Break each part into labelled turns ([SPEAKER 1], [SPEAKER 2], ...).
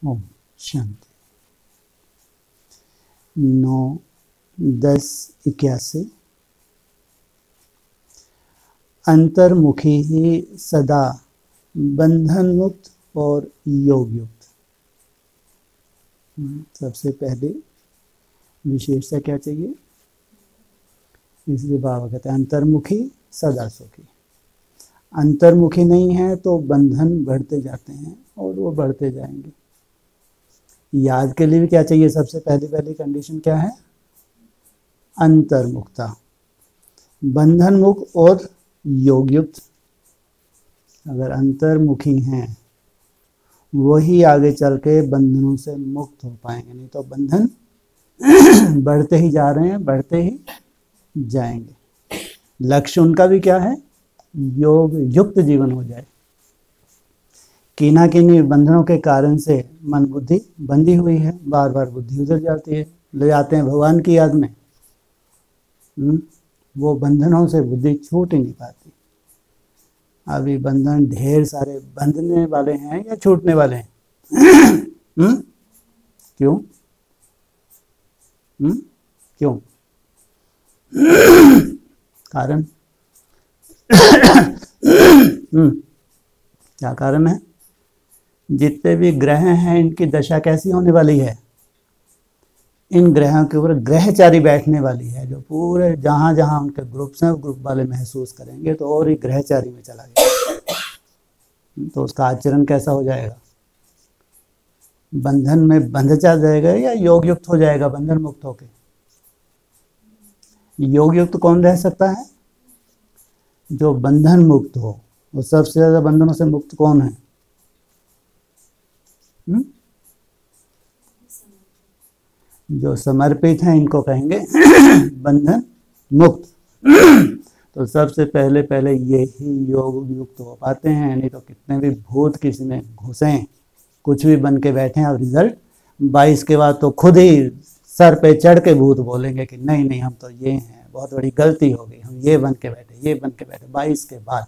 [SPEAKER 1] ओम शांति। 9-10-81 अंतर्मुखी ही सदा बंधन मुक्त और योग युक्त। सबसे पहले विशेषता क्या चाहिए, इसलिए बाबा कहते हैं अंतर्मुखी सदा सुखी। अंतर्मुखी नहीं है तो बंधन बढ़ते जाते हैं और वो बढ़ते जाएंगे। याद के लिए भी क्या चाहिए, सबसे पहली कंडीशन क्या है, अंतर्मुक्ता, बंधन मुक्त और योग युक्त। अगर अंतर्मुखी हैं वही आगे चल के बंधनों से मुक्त हो पाएंगे, नहीं तो बंधन बढ़ते ही जा रहे हैं, बढ़ते ही जाएंगे। लक्ष्य उनका भी क्या है, योग युक्त जीवन हो जाए। किन्हीं किन्हीं बंधनों के कारण से मन बुद्धि बंधी हुई है, बार बार बुद्धि उधर जाती है, ले जाते हैं भगवान की याद में। वो बंधनों से बुद्धि छूट ही नहीं पाती। अभी बंधन ढेर सारे बंधने वाले हैं या छूटने वाले हैं? क्यों? क्यों? कारण क्या कारण है? जितने भी ग्रह हैं इनकी दशा कैसी होने वाली है, इन ग्रहों के ऊपर ग्रहचारी बैठने वाली है, जो पूरे जहां जहां उनके ग्रुप्स हैं ग्रुप वाले महसूस करेंगे तो और ही ग्रहचारी में चला गया। तो उसका आचरण कैसा हो जाएगा, बंधन में बंध जा जाएगा या योग युक्त हो जाएगा बंधन मुक्त होके? योग युक्त कौन रह सकता है, जो बंधन मुक्त हो। और सबसे ज्यादा बंधनों से मुक्त कौन है? जो समर्पित हैं इनको कहेंगे बंधन मुक्त। तो सबसे पहले ये ही योग युक्त हो पाते हैं, नहीं तो कितने भी भूत किसी में घुसे, कुछ भी बन के बैठे हैं, और रिजल्ट 22 के बाद तो खुद ही सर पे चढ़ के भूत बोलेंगे कि नहीं नहीं हम तो ये हैं, बहुत बड़ी गलती हो गई, हम ये बन के बैठे, ये बन के बैठे 22 के बाद।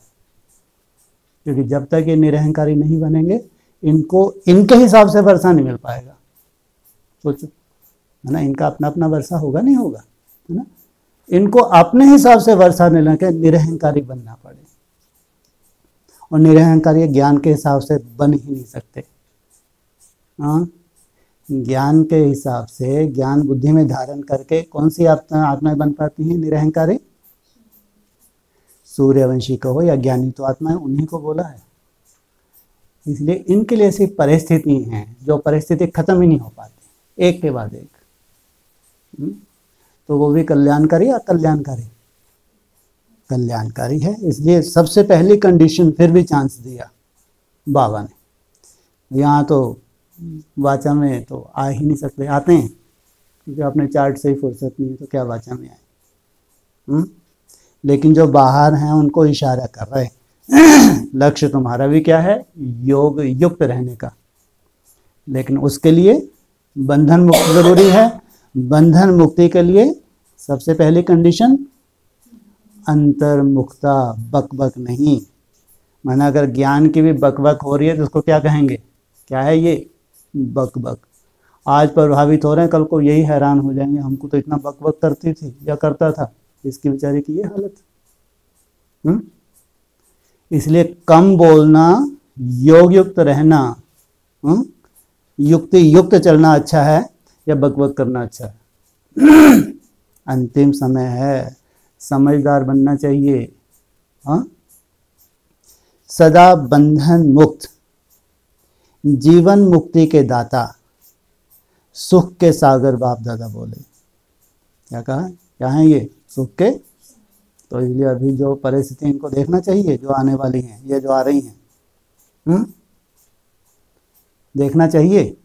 [SPEAKER 1] क्योंकि जब तक ये निरहंकारी नहीं बनेंगे इनको इनके हिसाब से वर्षा नहीं मिल पाएगा। सोचो, है ना, इनका अपना अपना वर्षा होगा नहीं होगा, है ना। इनको अपने हिसाब से वर्षा नहीं लेके निरहंकारी बनना पड़े, और निरहंकारी ज्ञान के हिसाब से बन ही नहीं सकते। हाँ, ज्ञान के हिसाब से ज्ञान बुद्धि में धारण करके कौन सी आत्माएं बन पाती हैं निरहंकारी? सूर्यवंशी कहो या ज्ञानी तो आत्माएं, उन्हीं को बोला है। इसलिए इनके लिए ऐसी परिस्थिति हैं जो परिस्थिति खत्म ही नहीं हो पाती, एक के बाद एक। तो वो भी कल्याणकारी या कल्याणकारी? कल्याणकारी है। इसलिए सबसे पहली कंडीशन फिर भी चांस दिया बाबा ने। यहाँ तो वाचा में तो आ ही नहीं सकते, आते हैं क्योंकि अपने चार्ट से ही फुर्सत नहीं है, तो क्या वाचा में आए। लेकिन जो बाहर हैं उनको इशारा कर रहे हैं लक्ष्य तुम्हारा भी क्या है, योग युक्त रहने का। लेकिन उसके लिए बंधन मुक्त जरूरी है। बंधन मुक्ति के लिए सबसे पहली कंडीशन अंतर्मुक्ता, बकबक नहीं। माना अगर ज्ञान की भी बकबक हो रही है तो उसको क्या कहेंगे, क्या है ये, बकबक। आज प्रभावित हो रहे हैं, कल को यही हैरान हो जाएंगे, हमको तो इतना बकबक करती थी या करता था, इसकी बेचारे की ये हालत। इसलिए कम बोलना, योग युक्त रहना, युक्ति युक्त चलना अच्छा है या बकबक करना अच्छा है? अंतिम समय है, समझदार बनना चाहिए। हाँ, सदा बंधन मुक्त, जीवन मुक्ति के दाता, सुख के सागर बाप दादा बोले। क्या कहा, क्या है ये, सुख के। तो इसलिए अभी जो परिस्थिति इनको देखना चाहिए, जो आने वाली हैं, ये जो आ रही हैं, देखना चाहिए?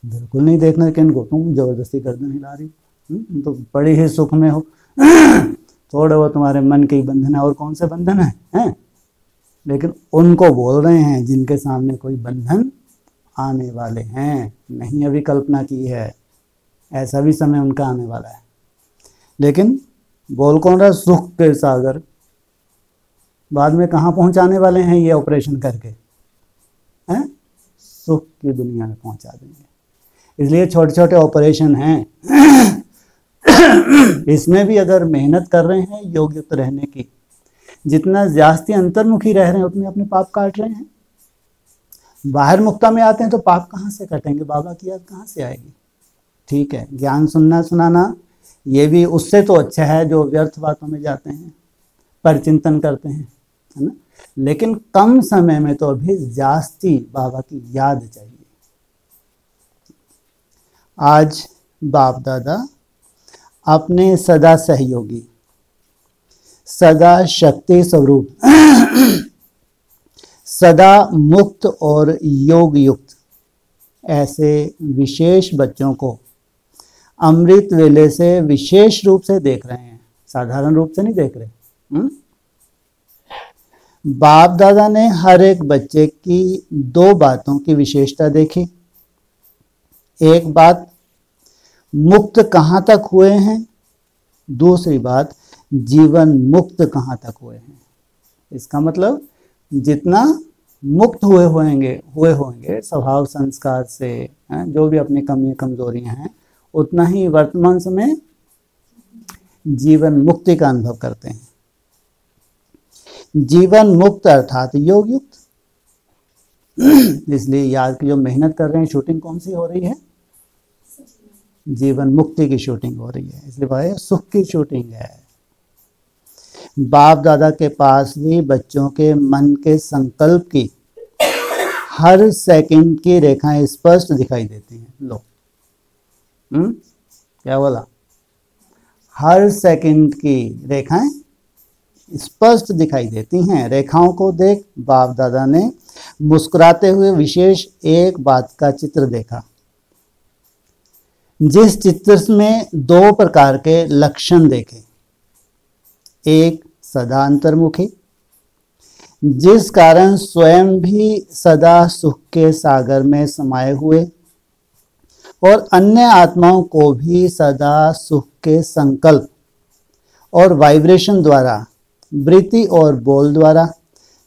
[SPEAKER 1] बिल्कुल नहीं देखना कि इनको तुम जबरदस्ती गर्दन हिला रही, तो बड़ी ही सुख में हो। थोड़ा वो तुम्हारे मन के बंधन है, और कौन से बंधन है? लेकिन उनको बोल रहे हैं जिनके सामने कोई बंधन आने वाले हैं, नहीं अभी कल्पना की है, ऐसा भी समय उनका आने वाला है। लेकिन बोल कौन रहा, सुख के सागर। बाद में कहाँ पहुंचाने वाले हैं ये ऑपरेशन करके? हैं? सुख की दुनिया में पहुंचा देंगे। इसलिए छोटे छोटे ऑपरेशन हैं इसमें भी अगर मेहनत कर रहे हैं योग युक्त रहने की, जितना जास्ती अंतर्मुखी रह रहे हैं उतने अपने पाप काट रहे हैं। बाहर मुक्ता में आते हैं तो पाप कहाँ से कटेंगे? बाबा की याद कहाँ से आएगी? ठीक है, ज्ञान सुनना सुनाना ये भी उससे तो अच्छा है जो व्यर्थ बातों में जाते हैं, पर चिंतन करते हैं, है ना। लेकिन कम समय में तो अभी जास्ती बाबा की याद चाहिए। आज बाप दादा अपने सदा सहयोगी, सदा शक्ति स्वरूप, सदा मुक्त और योग युक्त ऐसे विशेष बच्चों को अमृत वेले से विशेष रूप से देख रहे हैं, साधारण रूप से नहीं देख रहे। बाप दादा ने हर एक बच्चे की दो बातों की विशेषता देखी। एक बात, मुक्त कहाँ तक हुए हैं, दूसरी बात, जीवन मुक्त कहाँ तक हुए हैं। इसका मतलब जितना मुक्त हुए होंगे स्वभाव संस्कार से, जो भी अपनी कमी कमजोरियां हैं, उतना ही वर्तमान समय जीवन मुक्ति का अनुभव करते हैं। जीवन मुक्त अर्थात योग युक्त। इसलिए याद की जो मेहनत कर रहे हैं, शूटिंग कौन सी हो रही है? जीवन मुक्ति की शूटिंग हो रही है। इसलिए भाई सुख की शूटिंग है। बाप दादा के पास भी बच्चों के मन के संकल्प की हर सेकंड की रेखाएं स्पष्ट दिखाई देती हैं। लो, क्या बोला? हर सेकंड की रेखाएं स्पष्ट दिखाई देती हैं। रेखाओं को देख बाप दादा ने मुस्कुराते हुए विशेष एक बात का चित्र देखा। जिस चित्र में दो प्रकार के लक्षण देखे। एक सदा अंतर्मुखी, जिस कारण स्वयं भी सदा सुख के सागर में समाये हुए और अन्य आत्माओं को भी सदा सुख के संकल्प और वाइब्रेशन द्वारा, वृत्ति और बोल द्वारा,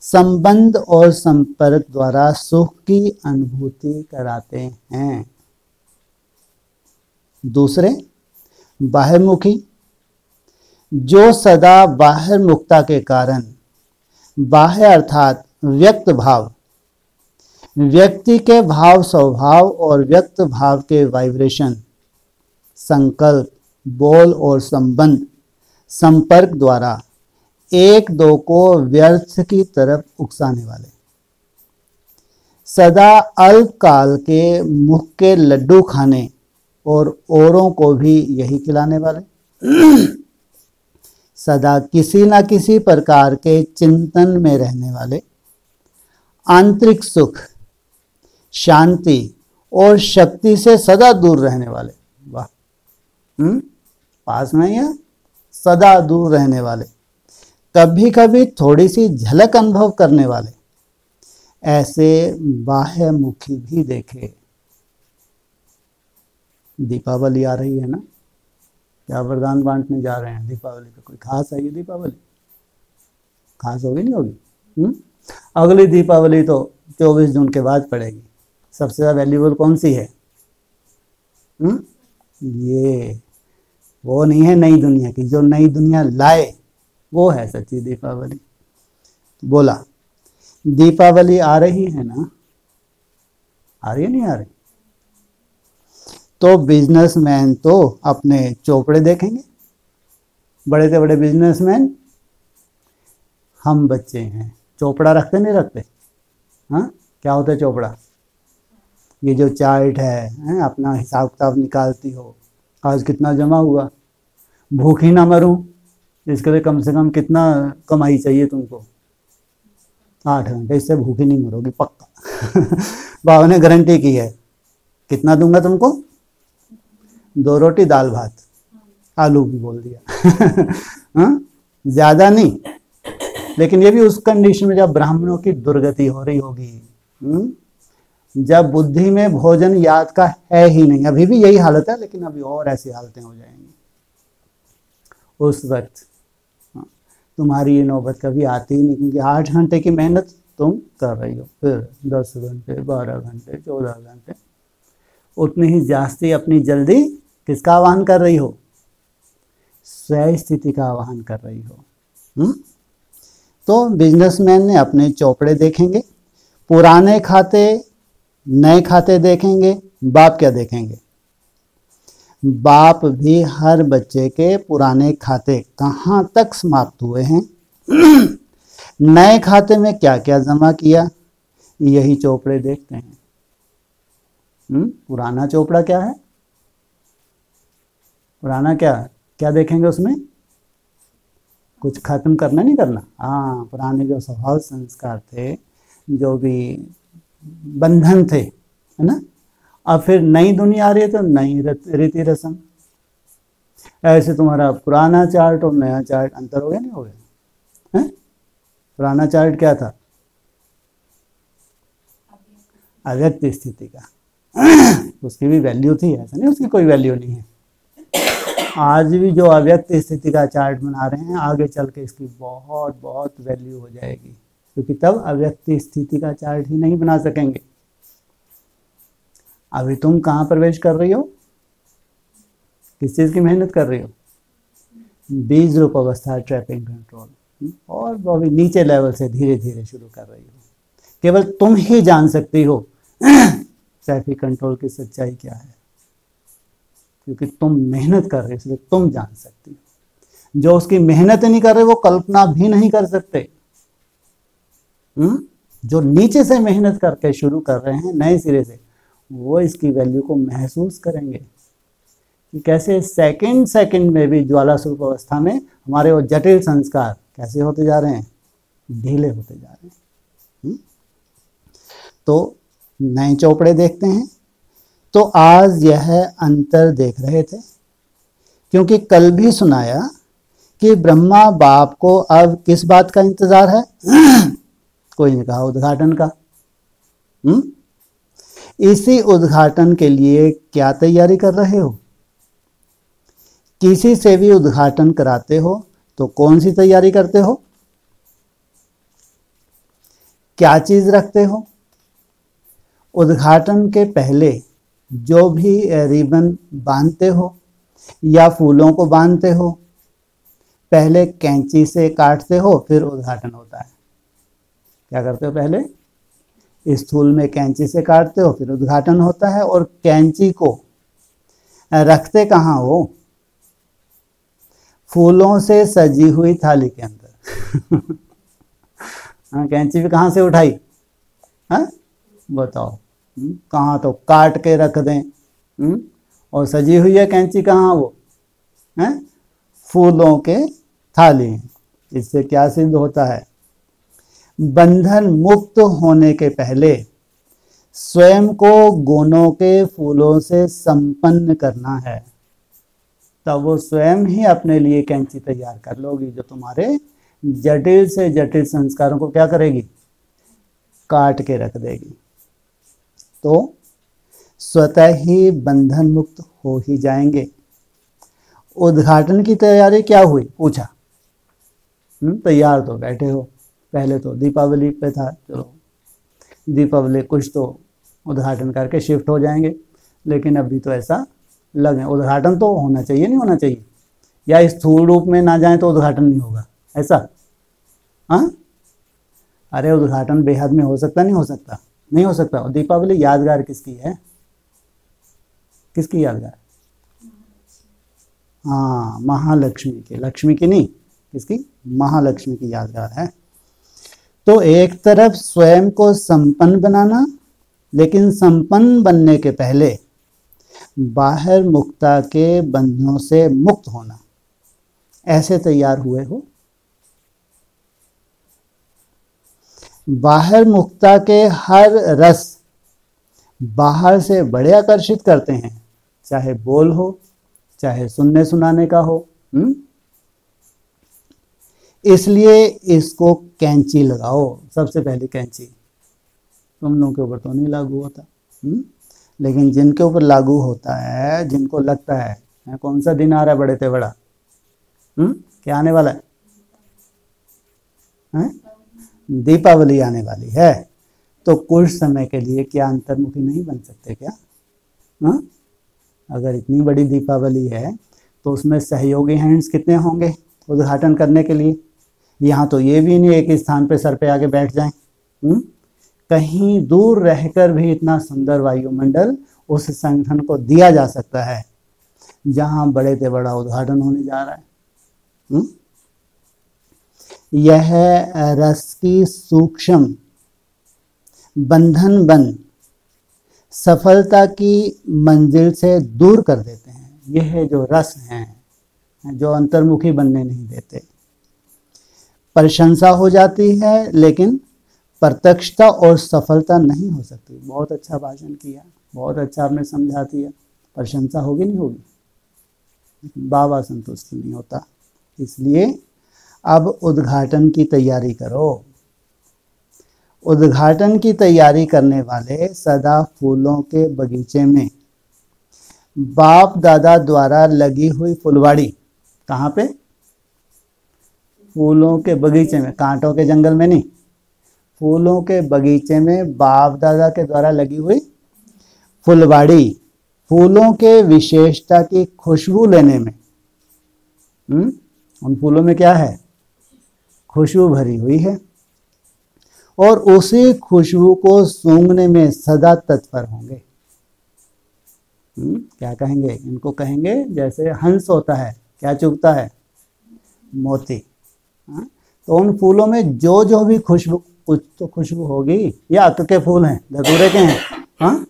[SPEAKER 1] संबंध और संपर्क द्वारा सुख की अनुभूति कराते हैं। दूसरे बाह्यमुखी, जो सदा बाह्य मुक्ता के कारण बाह्य अर्थात व्यक्त भाव, व्यक्ति के भाव स्वभाव और व्यक्त भाव के वाइब्रेशन, संकल्प, बोल और संबंध, संपर्क द्वारा एक दो को व्यर्थ की तरफ उकसाने वाले, सदा अल्पकाल के मुख के लड्डू खाने और औरों को भी यही खिलाने वाले, सदा किसी न किसी प्रकार के चिंतन में रहने वाले, आंतरिक सुख, शांति और शक्ति से सदा दूर रहने वाले। वाह, पास में या सदा दूर रहने वाले, कभी कभी थोड़ी सी झलक अनुभव करने वाले, ऐसे बाह्यमुखी भी देखे। दीपावली आ रही है ना, क्या वरदान बांटने जा रहे हैं दीपावली पे? कोई खास है ये दीपावली? खास होगी नहीं होगी? अगली दीपावली तो 24 जून के बाद पड़ेगी। सबसे ज़्यादा वैल्यूबल कौन सी है? ये वो नहीं है नई दुनिया की, जो नई दुनिया लाए वो है सच्ची दीपावली। बोला दीपावली आ रही है ना, आ रही है नहीं आ रही? तो बिजनेसमैन तो अपने चोपड़े देखेंगे, बड़े से बड़े बिजनेसमैन। हम बच्चे हैं, चोपड़ा रखते नहीं रखते? हाँ, क्या होता है चोपड़ा? ये जो चार्ट है, अपना हिसाब किताब निकालती हो, आज कितना जमा हुआ, भूख ही ना मरूं, इसके लिए कम से कम कितना कमाई चाहिए तुमको? 8 घंटे, इससे भूखी नहीं मरोगी पक्का। बाबा ने गारंटी की है। कितना दूंगा तुमको? 2 रोटी दाल भात, आलू भी बोल दिया। हाँ, ज्यादा नहीं, लेकिन ये भी उस कंडीशन में जब ब्राह्मणों की दुर्गति हो रही होगी, जब बुद्धि में भोजन याद का है ही नहीं। अभी भी यही हालत है, लेकिन अभी और ऐसी हालतें हो जाएंगी उस वक्त। तुम्हारी ये नौबत कभी आती ही नहीं, क्योंकि 8 घंटे की मेहनत तुम कर रही हो, फिर 10 घंटे, 12 घंटे, 14 घंटे, उतनी ही जास्ती अपनी जल्दी किसका आवाहन कर रही हो? स्वयं स्थिति का आवाहन कर रही हो। तो बिजनेसमैन ने अपने चौपड़े देखेंगे, पुराने खाते नए खाते देखेंगे, बाप क्या देखेंगे? बाप भी हर बच्चे के पुराने खाते कहाँ तक समाप्त हुए हैं, नए खाते में क्या क्या जमा किया, यही चौपड़े देखते हैं। पुराना चौपड़ा क्या है? पुराना क्या देखेंगे उसमें? कुछ खत्म करना नहीं करना। हाँ, पुराने जो स्वभाव संस्कार थे, जो भी बंधन थे, है ना। अब फिर नई दुनिया आ रही है तो नई रीति रस्म। ऐसे तुम्हारा पुराना चार्ट और नया चार्ट अंतर हो गया, नहीं हो गया है? पुराना चार्ट क्या था? अव्यक्त स्थिति का। उसकी भी वैल्यू थी, ऐसा नहीं उसकी कोई वैल्यू नहीं है। आज भी जो अव्यक्त स्थिति का चार्ट बना रहे हैं, आगे चल के इसकी बहुत बहुत वैल्यू हो जाएगी, क्योंकि तब अव्यक्त स्थिति का चार्ट ही नहीं बना सकेंगे। अभी तुम कहाँ प्रवेश कर रही हो? किस चीज़ की मेहनत कर रही हो? बीज रूप अवस्था, ट्रैपिंग कंट्रोल, और वो भी नीचे लेवल से धीरे धीरे शुरू कर रही हो। केवल तुम ही जान सकती हो ट्रैफिक कंट्रोल की सच्चाई क्या है, क्योंकि तुम मेहनत कर रहे हो, इसलिए तुम जान सकती हो। जो उसकी मेहनत नहीं कर रहे वो कल्पना भी नहीं कर सकते। जो नीचे से मेहनत करके शुरू कर रहे हैं नए सिरे से, वो इसकी वैल्यू को महसूस करेंगे कि कैसे सेकंड सेकंड में भी ज्वाला स्वरूप अवस्था में हमारे वो जटिल संस्कार कैसे होते जा रहे हैं, ढीले होते जा रहे हैं। तो नए चौपड़े देखते हैं। तो आज यह अंतर देख रहे थे, क्योंकि कल भी सुनाया कि ब्रह्मा बाप को अब किस बात का इंतजार है? कोई ने कहा उद्घाटन का। इसी उद्घाटन के लिए क्या तैयारी कर रहे हो? किसी से भी उद्घाटन कराते हो तो कौन सी तैयारी करते हो? क्या चीज रखते हो? उद्घाटन के पहले जो भी रिबन बांधते हो या फूलों को बांधते हो, पहले कैंची से काटते हो, फिर उद्घाटन होता है। क्या करते हो? पहले स्थूल में कैंची से काटते हो, फिर उद्घाटन होता है। और कैंची को रखते कहाँ हो? फूलों से सजी हुई थाली के अंदर। हाँ, कैंची भी कहाँ से उठाई? हाँ बताओ, कहाँ? तो काट के रख दें। और सजी हुई है कैंची कहाँ? वो है फूलों के थाली। इससे क्या सिद्ध होता है? बंधन मुक्त होने के पहले स्वयं को गुणों के फूलों से संपन्न करना है, तब वो स्वयं ही अपने लिए कैंची तैयार कर लोगी, जो तुम्हारे जटिल से जटिल संस्कारों को क्या करेगी? काट के रख देगी। तो स्वतः ही बंधन मुक्त हो ही जाएंगे। उद्घाटन की तैयारी क्या हुई? पूछा। तैयार तो बैठे हो, पहले तो दीपावली पे था, चलो दीपावली कुछ तो उद्घाटन करके शिफ्ट हो जाएंगे, लेकिन अभी तो ऐसा लगे उद्घाटन तो होना चाहिए, नहीं होना चाहिए? या स्थूल रूप में ना जाए तो उद्घाटन नहीं होगा, ऐसा? हाँ, अरे उद्घाटन बेहद में हो सकता, नहीं हो सकता? नहीं हो सकता। और दीपावली यादगार किसकी है? किसकी यादगार? हाँ, महालक्ष्मी की। लक्ष्मी की नहीं, किसकी? महालक्ष्मी की यादगार है। तो एक तरफ स्वयं को संपन्न बनाना, लेकिन संपन्न बनने के पहले बाहर मुक्ता के बंधनों से मुक्त होना, ऐसे तैयार हुए हो। बाहर मुक्ता के हर रस बाहर से बड़े आकर्षित करते हैं, चाहे बोल हो, चाहे सुनने सुनाने का हो। इसलिए इसको कैंची लगाओ। सबसे पहले कैंची तुम लोगों के ऊपर तो नहीं लागू होता, लेकिन जिनके ऊपर लागू होता है, जिनको लगता है कौन सा दिन आ रहा है बड़े ते बड़ा, क्या आने वाला है? हैं? दीपावली आने वाली है, तो कुछ समय के लिए क्या अंतर्मुखी नहीं बन सकते क्या? हाँ? अगर इतनी बड़ी दीपावली है तो उसमें सहयोगी हैंड्स कितने होंगे उद्घाटन करने के लिए? यहाँ तो ये भी नहीं एक ही स्थान पे सर पे आके बैठ जाएं। कहीं दूर रहकर भी इतना सुंदर वायुमंडल उस संगठन को दिया जा सकता है जहां बड़े से बड़ा उद्घाटन होने जा रहा है। यह रस की सूक्ष्म बंधन बन सफलता की मंजिल से दूर कर देते हैं। यह जो रस हैं जो अंतर्मुखी बनने नहीं देते। प्रशंसा हो जाती है लेकिन प्रत्यक्षता और सफलता नहीं हो सकती। बहुत अच्छा भाषण किया, बहुत अच्छा आपने समझा दिया। प्रशंसा होगी नहीं होगी, बाबा संतुष्ट नहीं होता। इसलिए अब उद्घाटन की तैयारी करो। उद्घाटन की तैयारी करने वाले सदा फूलों के बगीचे में बाप दादा द्वारा लगी हुई फुलवाड़ी, कहाँ पे? फूलों के बगीचे में, कांटों के जंगल में नहीं, फूलों के बगीचे में बाप दादा के द्वारा लगी हुई फुलवाड़ी फूलों के विशेषता की खुशबू लेने में, उन फूलों में क्या है? खुशबू भरी हुई है, और उसी खुशबू को सूंघने में सदा तत्पर होंगे। क्या कहेंगे इनको? कहेंगे जैसे हंस होता है, क्या चुगता है? मोती। तो उन फूलों में जो जो भी खुशबू, कुछ तो खुशबू होगी। ये अक के फूल हैं, धतूरे के हैं। हाँ,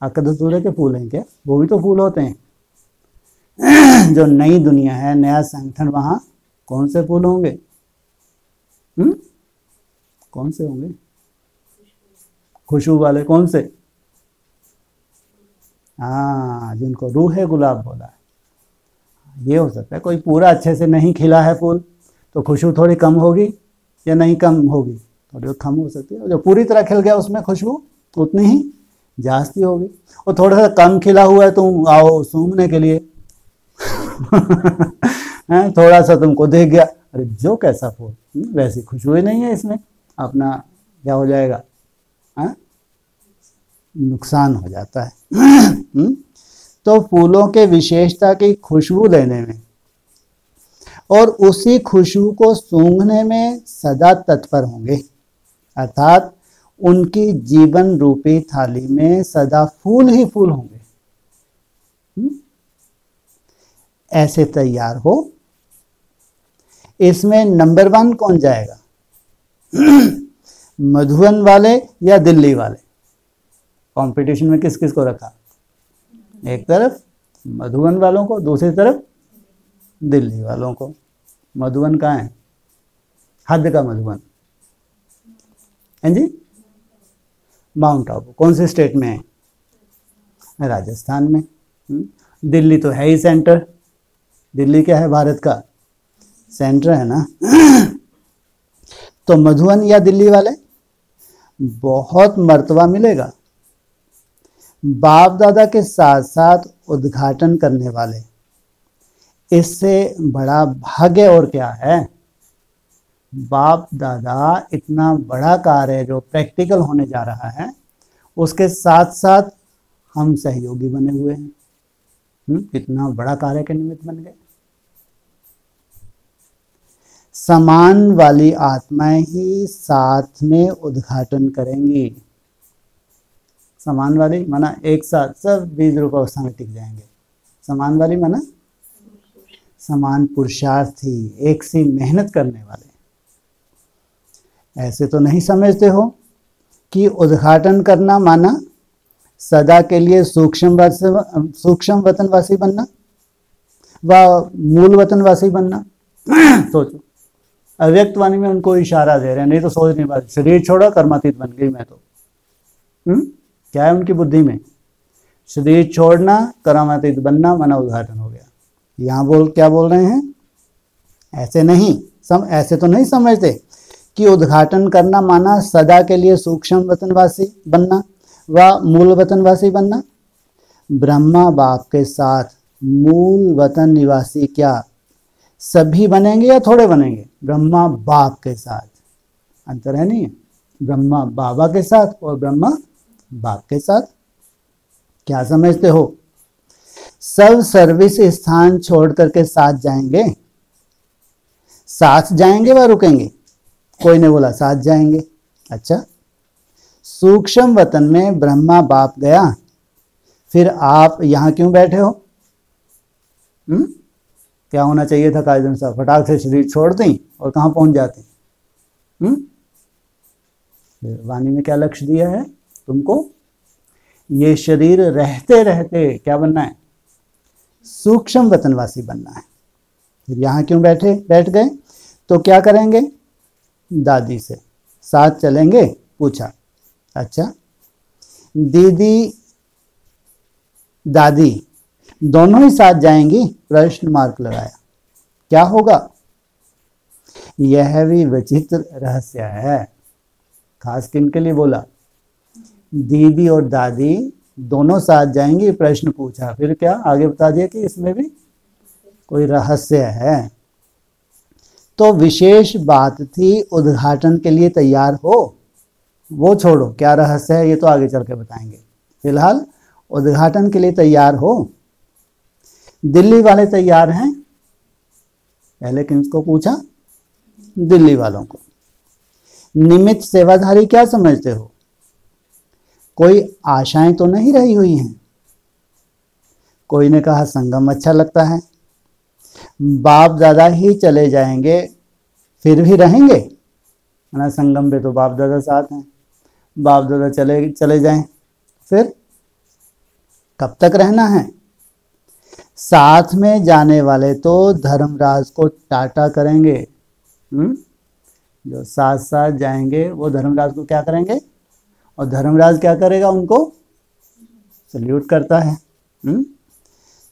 [SPEAKER 1] अक धतूरे के फूल हैं क्या? वो भी तो फूल होते हैं। जो नई दुनिया है, नया संगठन, वहां कौन से फूल होंगे? कौन से होंगे? खुशबू वाले। कौन से? हाँ, जिनको रूह है गुलाब बोला है। ये हो सकता है कोई पूरा अच्छे से नहीं खिला है फूल, तो खुशबू थोड़ी कम होगी या नहीं कम होगी? थोड़ी कम हो सकती है। जो पूरी तरह खिल गया उसमें खुशबू उतनी ही जास्ती होगी। और थोड़ा सा कम खिला हुआ है, तुम आओ सूंघने के लिए थोड़ा सा तुमको देख गया, अरे जो कैसा फूल, वैसी खुशबू ही नहीं है इसमें, अपना क्या हो जाएगा? नुकसान हो जाता है। तो फूलों के विशेषता की खुशबू लेने में और उसी खुशबू को सूंघने में सदा तत्पर होंगे, अर्थात उनकी जीवन रूपी थाली में सदा फूल ही फूल होंगे। ऐसे तैयार हो। इसमें नंबर 1 कौन जाएगा? मधुबन वाले या दिल्ली वाले? कंपटीशन में किस किस को रखा? एक तरफ मधुबन वालों को, दूसरी तरफ दिल्ली वालों को। मधुबन कहाँ है? हद का मधुबन है जी, माउंट आबू। कौन से स्टेट में है? राजस्थान में। दिल्ली तो है ही सेंटर। दिल्ली क्या है? भारत का सेंटर है ना। तो मधुबन या दिल्ली वाले? बहुत मर्तबा मिलेगा। बाप दादा के साथ साथ उद्घाटन करने वाले, इससे बड़ा भाग्य और क्या है? बाप दादा इतना बड़ा कार्य जो प्रैक्टिकल होने जा रहा है, उसके साथ साथ हम सहयोगी बने हुए हैं। कितना बड़ा कार्य के निमित्त बन गए। समान वाली आत्माएं ही साथ में उद्घाटन करेंगी। समान वाली माना एक साथ सब 20 रुपये अवस्था में टिक जाएंगे। समान वाली माना समान पुरुषार्थी, एक सी मेहनत करने वाले। ऐसे तो नहीं समझते हो कि उद्घाटन करना माना सदा के लिए सूक्ष्म वतनवासी बनना व मूल वतनवासी बनना। सोचो, अव्यक्त वाणी में उनको इशारा दे रहे हैं, नहीं तो सोच नहीं पाते। शरीर छोड़ा कर्मातीत बन गई मैं तो। क्या है उनकी बुद्धि में? शरीर छोड़ना, कर्मातीत बनना, माना उद्घाटन हो गया। यहाँ क्या बोल रहे हैं? ऐसे नहीं ऐसे तो नहीं समझते कि उद्घाटन करना माना सदा के लिए सूक्ष्म वतनवासी बनना व मूल वतनवासी बनना। ब्रह्मा बाप के साथ मूल वतन निवासी क्या सभी बनेंगे या थोड़े बनेंगे? ब्रह्मा बाप के साथ, अंतर है नहीं, ब्रह्मा बाबा के साथ और ब्रह्मा बाप के साथ। क्या समझते हो? सब सर्विस स्थान छोड़ करके साथ जाएंगे, साथ जाएंगे व रुकेंगे? कोई ने बोला साथ जाएंगे। अच्छा, सूक्ष्म वतन में ब्रह्मा बाप गया, फिर आप यहां क्यों बैठे हो? क्या होना चाहिए था कायदन साहब? फटाक से शरीर छोड़ दें और कहां पहुंच जाते? वाणी में क्या लक्ष्य दिया है तुमको? ये शरीर रहते रहते क्या बनना है? सूक्ष्म वतनवासी बनना है। फिर यहां क्यों बैठ गए? तो क्या करेंगे? दादी से साथ चलेंगे? पूछा। अच्छा, दीदी दादी दोनों ही साथ जाएंगी? प्रश्न मार्क लगाया। क्या होगा? यह भी विचित्र रहस्य है। खास किन के लिए बोला? दीदी और दादी दोनों साथ जाएंगी, प्रश्न पूछा। फिर क्या आगे बता दिया कि इसमें भी कोई रहस्य है। तो विशेष बात थी, उद्घाटन के लिए तैयार हो? वो छोड़ो, क्या रहस्य है ये तो आगे चल के बताएंगे। फिलहाल उद्घाटन के लिए तैयार हो? दिल्ली वाले तैयार हैं? पहले किसको पूछा? दिल्ली वालों को। निमित्त सेवाधारी क्या समझते हो? कोई आशाएं तो नहीं रही हुई हैं? कोई ने कहा संगम अच्छा लगता है। बाप दादा ही चले जाएंगे, फिर भी रहेंगे ना? संगम पे तो बाप दादा साथ हैं, बाप दादा चले जाएं, फिर कब तक रहना है? साथ में जाने वाले तो धर्मराज को टाटा करेंगे। जो साथ साथ जाएंगे वो धर्मराज को क्या करेंगे? और धर्मराज क्या करेगा? उनको सल्यूट करता है।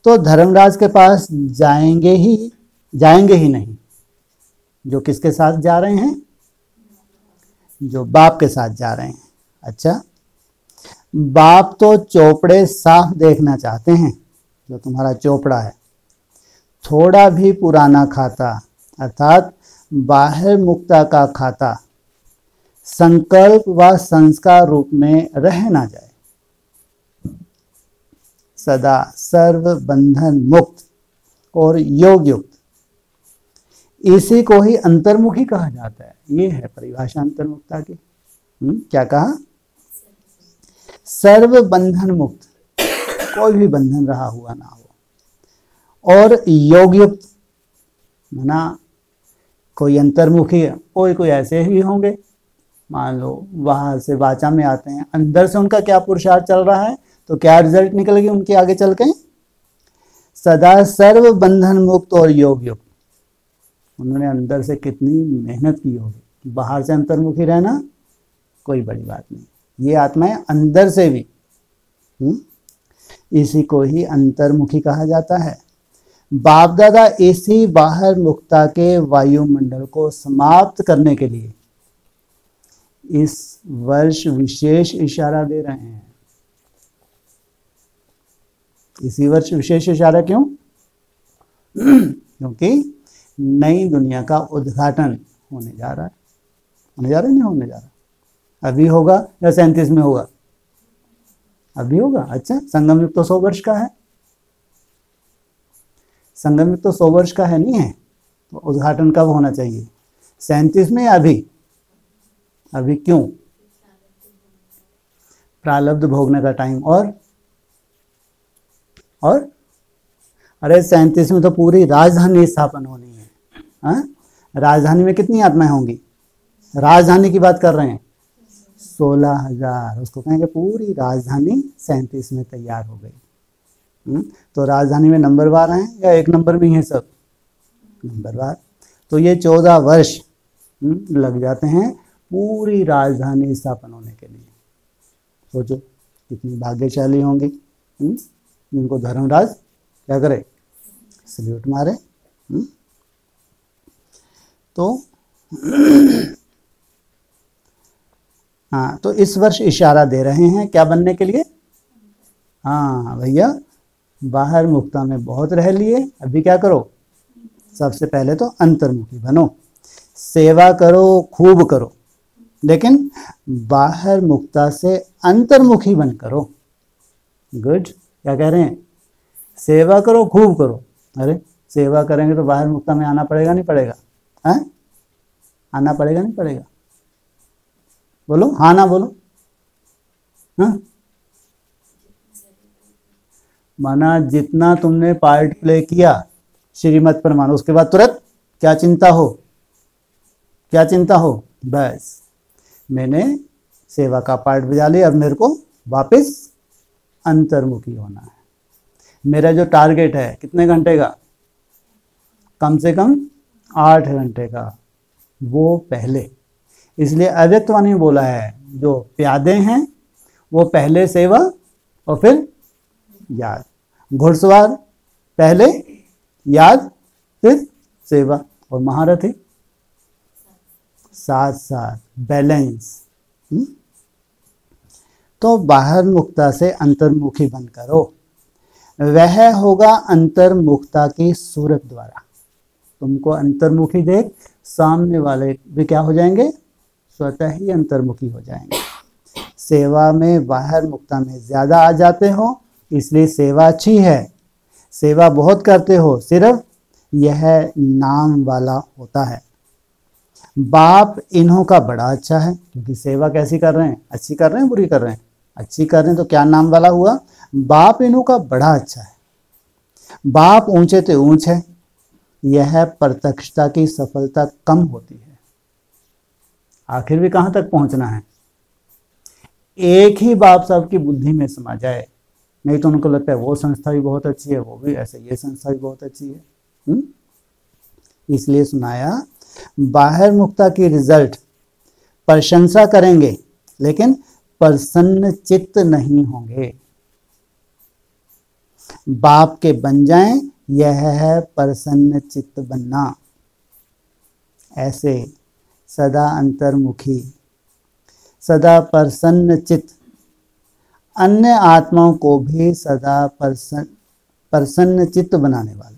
[SPEAKER 1] तो धर्मराज के पास जाएंगे ही नहीं। जो किसके साथ जा रहे हैं? जो बाप के साथ जा रहे हैं। अच्छा, बाप तो चोपड़े साफ देखना चाहते हैं। जो तुम्हारा चोपड़ा है थोड़ा भी पुराना खाता, अर्थात बाह्य मुक्ता का खाता संकल्प व संस्कार रूप में रह ना जाए, सदा सर्व बंधन मुक्त और योग युक्त। इसी को ही अंतर्मुखी कहा जाता है। ये है परिभाषा अंतर्मुखता की। क्या कहा? सर्व बंधन मुक्त, कोई भी बंधन रहा हुआ ना हो, और योग युक्त माना कोई अंतर्मुखी है, कोई ऐसे ही होंगे। मान लो बाहर से वाचा में आते हैं, अंदर से उनका क्या पुरुषार्थ चल रहा है, तो क्या रिजल्ट निकलेगी उनके आगे चल के? सदा सर्व बंधन मुक्त और योग युक्त। उन्होंने अंदर से कितनी मेहनत की होगी। बाहर से अंतर्मुखी रहना कोई बड़ी बात नहीं, ये आत्माएं अंदर से भी। इसी को ही अंतर्मुखी कहा जाता है। बाप दादा इसी बाहर मुक्ता के वायुमंडल को समाप्त करने के लिए इस वर्ष विशेष इशारा दे रहे हैं। इसी वर्ष विशेष इशारा क्यों? क्योंकि नई दुनिया का उद्घाटन होने जा रहा है। नहीं होने जा रहा? अभी होगा या 37 में होगा? अभी होगा। अच्छा, संगम युग तो 100 वर्ष का है। संगम युग तो 100 वर्ष का है, नहीं है? तो उद्घाटन कब होना चाहिए? 37 में या अभी? अभी क्यों? प्रारब्ध भोगने का टाइम। और अरे 37 में तो पूरी राजधानी स्थापन होनी है। हाँ? राजधानी में कितनी आत्माएं होंगी? राजधानी की बात कर रहे हैं, 16,000। उसको कहेंगे पूरी राजधानी 37 में तैयार हो गई। तो राजधानी में नंबरवार हैं या एक नंबर में ही है सब? नंबरवार। तो ये 14 वर्ष लग जाते हैं पूरी राजधानी स्थापन होने के लिए। सोचो कितनी भाग्यशाली होंगी जिनको धर्मराज क्या करे? सल्यूट मारे। तो हाँ, तो इस वर्ष इशारा दे रहे हैं क्या बनने के लिए? हाँ भैया, बाहर मुक्ता में बहुत रह लिए, अभी क्या करो? सबसे पहले तो अंतर्मुखी बनो। सेवा करो, खूब करो, लेकिन बाहर मुक्ता से अंतर्मुखी बन करो। गुड, क्या कह रहे हैं? सेवा करो, खूब करो। अरे सेवा करेंगे तो बाहर मुक्ता में आना पड़ेगा नहीं पड़ेगा? है, आना पड़ेगा नहीं पड़ेगा? बोलो हाँ ना बोलो। हाँ, माना जितना तुमने पार्ट प्ले किया श्रीमत पर, मानो उसके बाद तुरंत क्या चिंता हो, क्या चिंता हो? बस मैंने सेवा का पार्ट बजा लिया, अब मेरे को वापस अंतर्मुखी होना है। मेरा जो टारगेट है कितने घंटे का? कम से कम 8 घंटे का, वो पहले। इसलिए अव्यक्तवाणी में बोला है, जो प्यादे हैं वो पहले सेवा और फिर याद। घुड़सवार पहले याद फिर सेवा, और महारथी साथ साथ, बैलेंस। तो बाहर मुक्ता से अंतर्मुखी बन करो, वह होगा अंतर्मुखता की सूरत द्वारा। तुमको अंतर्मुखी देख सामने वाले भी क्या हो जाएंगे? स्वतः ही अंतर्मुखी हो जाएंगे। सेवा में बाहर मुक्ता में ज़्यादा आ जाते हो, इसलिए सेवा अच्छी है, सेवा बहुत करते हो, सिर्फ यह नाम वाला होता है। बाप इन्हों का बड़ा अच्छा है, क्योंकि सेवा कैसी कर रहे हैं? अच्छी कर रहे हैं, बुरी कर रहे हैं? अच्छी कर रहे हैं, तो क्या नाम वाला हुआ? बाप इन्हों का बड़ा अच्छा है। बाप ऊंचे ते ऊंच है, यह प्रत्यक्षता की सफलता कम होती है। आखिर भी कहाँ तक पहुंचना है? एक ही बाप साहब की बुद्धि में समा जाए, नहीं तो उनको लगता है वो संस्था भी बहुत अच्छी है, वो भी ऐसे, ये संस्था भी बहुत अच्छी है। इसलिए सुनाया, बाहर मुक्ता की रिजल्ट प्रशंसा करेंगे, लेकिन प्रसन्न चित्त नहीं होंगे। बाप के बन जाएं, यह है प्रसन्न चित्त बनना। ऐसे सदा अंतर्मुखी, सदा प्रसन्न चित्त, अन्य आत्माओं को भी सदा प्रसन्न चित्त बनाने वाले,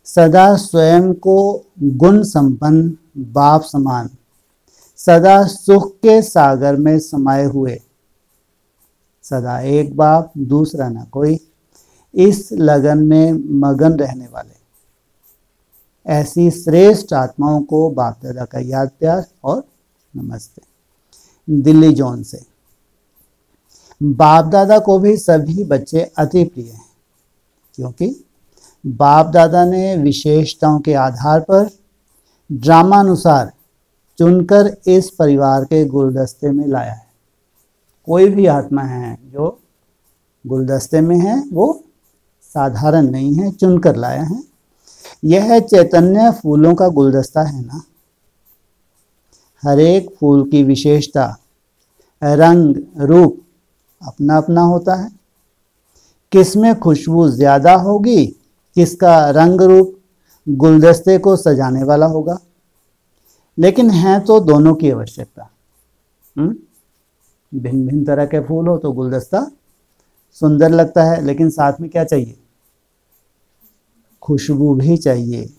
[SPEAKER 1] सदा स्वयं को गुण संपन्न बाप समान, सदा सुख के सागर में समाये हुए, सदा एक बाप दूसरा न कोई, इस लगन में मगन रहने वाले, ऐसी श्रेष्ठ आत्माओं को बाप दादा का याद प्यार और नमस्ते। दिल्ली जोन से बाप दादा को भी सभी बच्चे अति प्रिय हैं, क्योंकि बाप दादा ने विशेषताओं के आधार पर ड्रामानुसार चुनकर इस परिवार के गुलदस्ते में लाया है। कोई भी आत्मा है जो गुलदस्ते में है, वो साधारण नहीं है, चुनकर लाया है। यह चैतन्य फूलों का गुलदस्ता है ना। हर एक फूल की विशेषता, रंग, रूप अपना अपना होता है। किसमें खुशबू ज़्यादा होगी, किसका रंग रूप गुलदस्ते को सजाने वाला होगा, लेकिन है तो दोनों की आवश्यकता। भिन्न भिन्न तरह के फूल हो तो गुलदस्ता सुंदर लगता है, लेकिन साथ में क्या चाहिए? खुशबू भी चाहिए।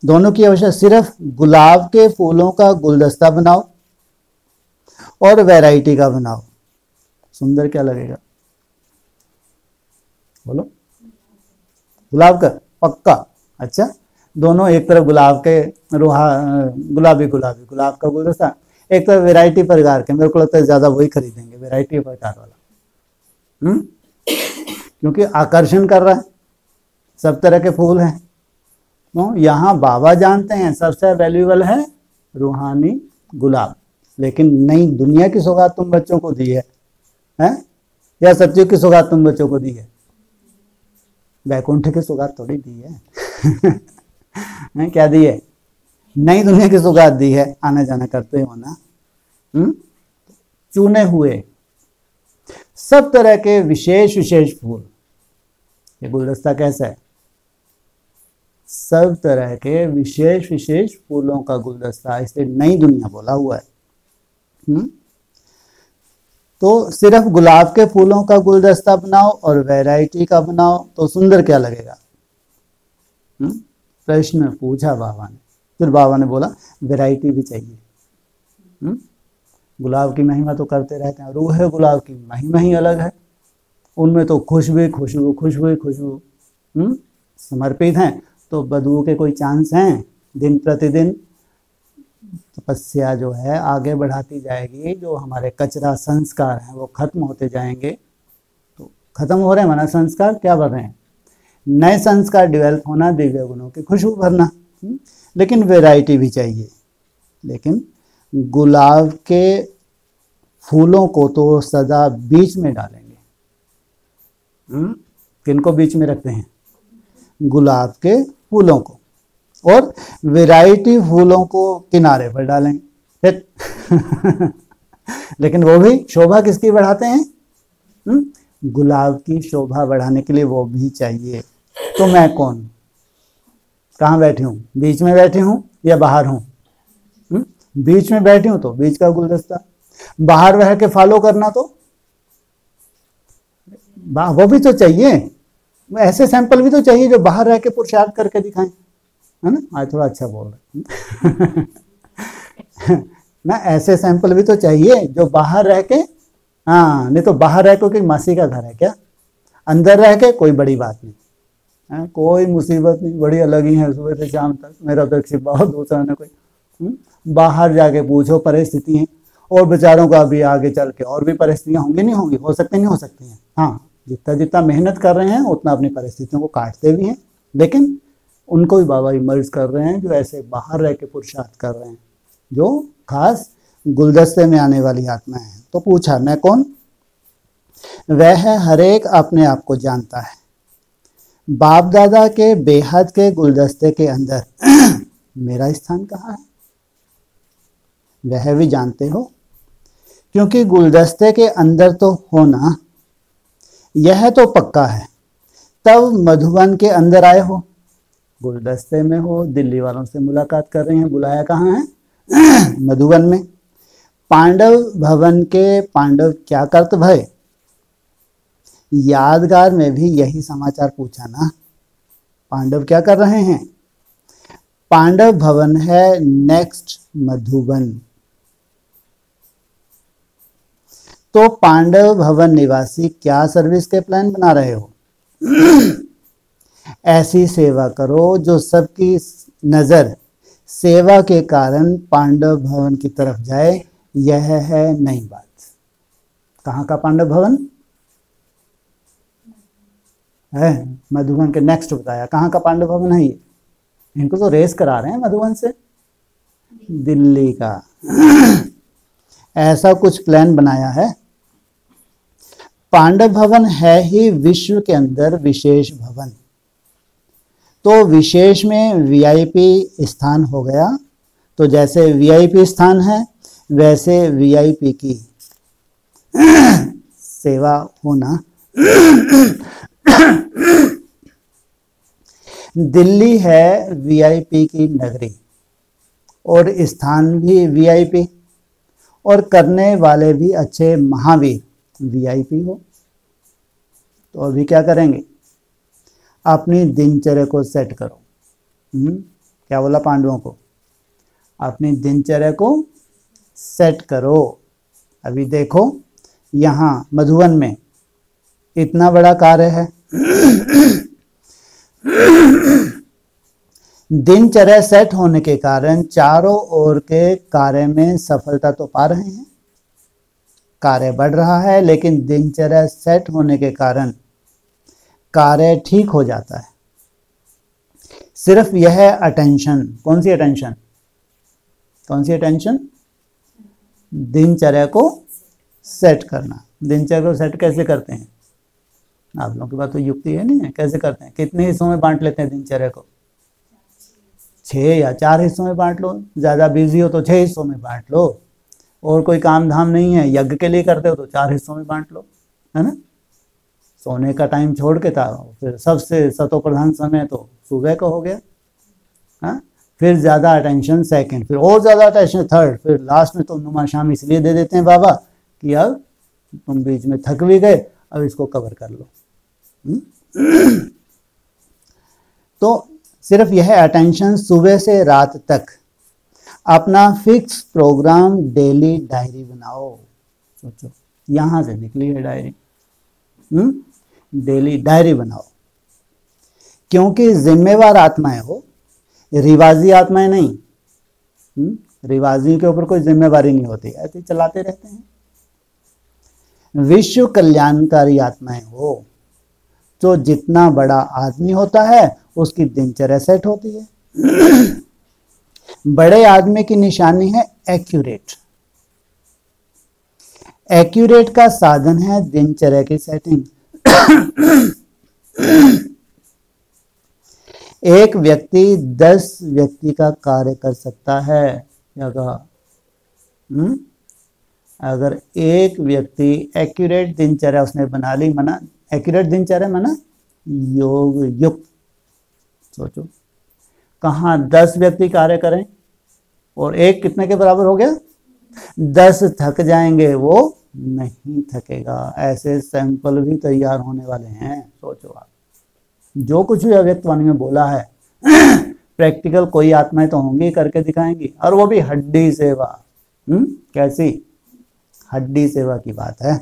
[SPEAKER 1] दोनों की आवश्यकता। सिर्फ गुलाब के फूलों का गुलदस्ता बनाओ और वैरायटी का बनाओ, सुंदर क्या लगेगा? बोलो। गुलाब का पक्का। अच्छा, दोनों एक तरफ गुलाब के गुलाबी गुलाबी गुलाब का गुलदस्ता, एक तरफ वैरायटी प्रकार के। मेरे को लगता है ज्यादा वही खरीदेंगे, वैरायटी प्रकार वाला। क्योंकि आकर्षण कर रहा है, सब तरह के फूल हैं। तो यहाँ बाबा जानते हैं सबसे वैल्यूएबल है रूहानी गुलाब, लेकिन नई दुनिया की सौगात तुम बच्चों को दी है, या सत्युग की सौगात तुम बच्चों को दी है? वैकुंठ की सौगात थोड़ी दी है। क्या दी है? नई दुनिया की सौगात दी है। आना जाना करते हो ना। चुने हुए सब तरह के विशेष विशेष फूल। ये गुलदस्ता कैसा है? सब तरह के विशेष विशेष फूलों का गुलदस्ता, इसलिए नई दुनिया बोला हुआ है। तो सिर्फ गुलाब के फूलों का गुलदस्ता बनाओ और वैरायटी का बनाओ तो सुंदर क्या लगेगा? प्रश्न पूछा बाबा ने। फिर बाबा ने बोला वैरायटी भी चाहिए। गुलाब की महिमा तो करते रहते हैं, रूह है गुलाब की महिमा ही अलग है। उनमें तो खुशबू खुशबू खुशबू खुशबू समर्पित हैं। तो बदबू के कोई चांस हैं? दिन प्रतिदिन तपस्या जो है आगे बढ़ाती जाएगी, जो हमारे कचरा संस्कार हैं वो खत्म होते जाएंगे। तो खत्म हो रहे हैं माना संस्कार क्या बढ़ रहे हैं, नए संस्कार डेवलप होना, दिव्य गुणों की खुशबू भरना। लेकिन वैरायटी भी चाहिए। लेकिन गुलाब के फूलों को तो सदा बीच में डालेंगे। किनको बीच में रखते हैं? गुलाब के फूलों को, और वैरायटी फूलों को किनारे पर डालेंगे। लेकिन वो भी शोभा किसकी बढ़ाते हैं? गुलाब की शोभा बढ़ाने के लिए वो भी चाहिए। तो मैं कौन, कहाँ बैठी हूँ? बीच में बैठी हूँ या बाहर हूँ? बीच में बैठी हूँ तो बीच का गुलदस्ता, बाहर रह के फॉलो करना तो वो भी तो चाहिए। ऐसे सैंपल भी तो चाहिए जो बाहर रह के पुरुषार्थ करके दिखाएं, है ना? आज थोड़ा अच्छा बोल रहे ना, ऐसे सैंपल भी तो चाहिए जो बाहर रह के, हाँ, नहीं तो बाहर रह के मासी का घर है क्या, अंदर रह के कोई बड़ी बात नहीं है, कोई मुसीबत नहीं, बड़ी अलग ही है सुबह से शाम तक, मेरा तो एक बहुत दूसरा ना कोई। बाहर जाके पूछो परिस्थिति है, और बेचारों का अभी आगे चल के और भी परिस्थितियां होंगी, नहीं होंगी, हो सकती नहीं हो सकती हैं। हाँ, जितना जितना मेहनत कर रहे हैं उतना अपनी परिस्थितियों को काटते भी हैं, लेकिन उनको भी बाबा इमर्ज कर रहे हैं जो ऐसे बाहर रह के पुरुषार्थ कर रहे हैं, जो खास गुलदस्ते में आने वाली आत्मा है। तो पूछा मैं कौन? वह हरेक अपने आप को जानता है। बाप दादा के बेहद के गुलदस्ते के अंदर मेरा स्थान कहाँ है वह भी जानते हो, क्योंकि गुलदस्ते के अंदर तो होना यह तो पक्का है। तब मधुबन के अंदर आए हो, गुलदस्ते में हो, दिल्ली वालों से मुलाकात कर रहे हैं, बुलाया कहाँ है? मधुबन में। पांडव भवन के पांडव क्या करते भय? यादगार में भी यही समाचार पूछा ना, पांडव क्या कर रहे हैं? पांडव भवन है नेक्स्ट मधुबन। तो पांडव भवन निवासी क्या सर्विस के प्लान बना रहे हो? ऐसी सेवा करो जो सबकी नजर सेवा के कारण पांडव भवन की तरफ जाए, यह है नई बात। कहाँ का पांडव भवन है? मधुबन के नेक्स्ट बताया, कहाँ का पांडव भवन है ये? इनको तो रेस करा रहे हैं मधुबन से, दिल्ली का। ऐसा कुछ प्लान बनाया है। पांडव भवन है ही विश्व के अंदर विशेष भवन, तो विशेष में वीआईपी स्थान हो गया। तो जैसे वीआईपी स्थान है वैसे वीआईपी की सेवा होना। दिल्ली है वीआईपी की नगरी, और स्थान भी वीआईपी, और करने वाले भी अच्छे महावीर वीआईपी हो। तो अभी क्या करेंगे? अपनी दिनचर्या को सेट करो। क्या बोला पांडवों को? अपनी दिनचर्या को सेट करो। अभी देखो यहाँ मधुबन में इतना बड़ा कार्य है, दिनचर्या सेट होने के कारण चारों ओर के कार्य में सफलता तो पा रहे हैं, कार्य बढ़ रहा है, लेकिन दिनचर्या सेट होने के कारण कार्य ठीक हो जाता है। सिर्फ यह अटेंशन, कौन सी अटेंशन? कौन सी अटेंशन? दिनचर्या को सेट करना। दिनचर्या को सेट कैसे करते हैं? आप लोगों के पास तो युक्ति है नहीं है, कैसे करते हैं? कितने हिस्सों में बांट लेते हैं दिनचर्या को? 6 या 4 हिस्सों में बांट लो। ज़्यादा बिजी हो तो 6 हिस्सों में बांट लो, और कोई काम धाम नहीं है, यज्ञ के लिए करते हो तो 4 हिस्सों में बांट लो, है ना? सोने का टाइम छोड़ के था, फिर सबसे सतो प्रधान समय तो सुबह का हो गया, हाँ? फिर ज़्यादा अटेंशन सेकंड, फिर और ज़्यादा अटेंशन थर्ड, फिर लास्ट में तो नुमा शाम इसलिए दे देते हैं बाबा कि अब तुम बीच में थक भी गए, अब इसको कवर कर लो। तो सिर्फ यह अटेंशन सुबह से रात तक अपना फिक्स प्रोग्राम डेली डायरी बनाओ। सोचो, यहां से निकली है डायरी। डेली डायरी बनाओ, क्योंकि जिम्मेवार आत्माएं हो, रिवाजी आत्माएं नहीं। रिवाजी के ऊपर कोई जिम्मेवारी नहीं होती, ऐसे चलाते रहते हैं। विश्व कल्याणकारी आत्माएं हो तो जितना बड़ा आदमी होता है उसकी दिनचर्या सेट होती है। बड़े आदमी की निशानी है एक्यूरेट। एक्यूरेट का साधन है दिनचर्या की सेटिंग। एक व्यक्ति 10 व्यक्ति का कार्य कर सकता है। क्या कहा? अगर एक व्यक्ति एक्यूरेट दिनचर्या उसने बना ली, मना एक्यूरेट दिनचर्या मना योग युक्त। सोचो, कहाँ 10 व्यक्ति कार्य करें और एक कितने के बराबर हो गया? 10 थक जाएंगे, वो नहीं थकेगा। ऐसे सैंपल भी तैयार होने वाले हैं। सोचो आप, जो कुछ भी अव्यक्त वाणी में बोला है प्रैक्टिकल कोई आत्माएं तो होंगी, करके दिखाएंगी, और वो भी हड्डी सेवा। कैसी? हड्डी सेवा की बात है।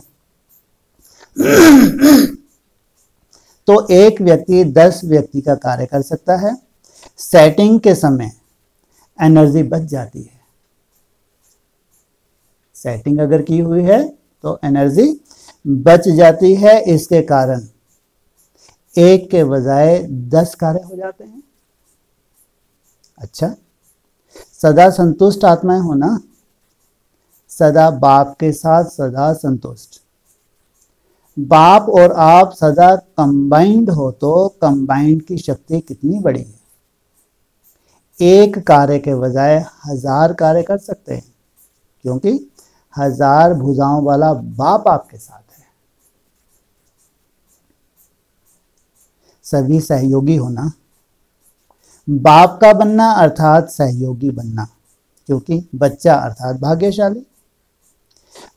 [SPEAKER 1] तो एक व्यक्ति 10 व्यक्ति का कार्य कर सकता है। सेटिंग के समय एनर्जी बच जाती है। सेटिंग अगर की हुई है तो एनर्जी बच जाती है। इसके कारण एक के बजाय 10 कार्य हो जाते हैं। अच्छा, सदा संतुष्ट आत्माएं होना, सदा बाप के साथ सदा संतुष्ट। बाप और आप सदा कंबाइंड हो तो कंबाइंड की शक्ति कितनी बड़ी है। एक कार्य के बजाय 1000 कार्य कर सकते हैं, क्योंकि 1000 भुजाओं वाला बाप आपके साथ है। सभी सहयोगी होना, बाप का बनना अर्थात सहयोगी बनना, क्योंकि बच्चा अर्थात भाग्यशाली।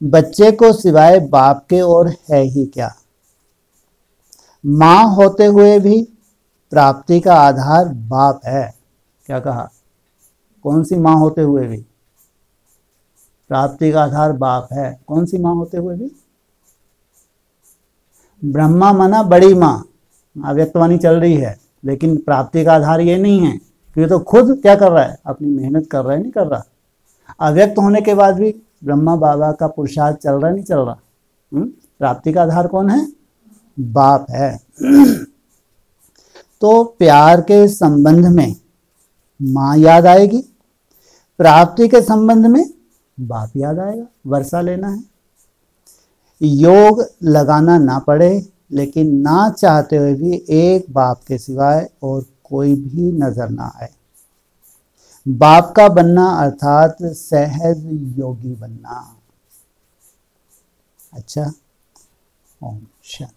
[SPEAKER 1] बच्चे को सिवाय बाप के और है ही क्या। मां होते हुए भी प्राप्ति का आधार बाप है। क्या कहा? कौन सी मां होते हुए भी प्राप्ति का आधार बाप है? कौन सी मां होते हुए भी? ब्रह्मा माना बड़ी मां, अव्यक्तवाणी चल रही है, लेकिन प्राप्ति का आधार ये नहीं है कि ये तो खुद क्या कर रहा है, अपनी मेहनत कर रहा है, नहीं कर रहा। अव्यक्त होने के बाद भी ब्रह्मा बाबा का पुरुषार्थ चल रहा है, नहीं चल रहा। प्राप्ति का आधार कौन है? बाप है। तो प्यार के संबंध में मां याद आएगी, प्राप्ति के संबंध में बाप याद आएगा। वर्षा लेना है, योग लगाना ना पड़े, लेकिन ना चाहते हुए भी एक बाप के सिवाय और कोई भी नजर ना आए। बाप का बनना अर्थात सहज योगी बनना। अच्छा, ओम शांति।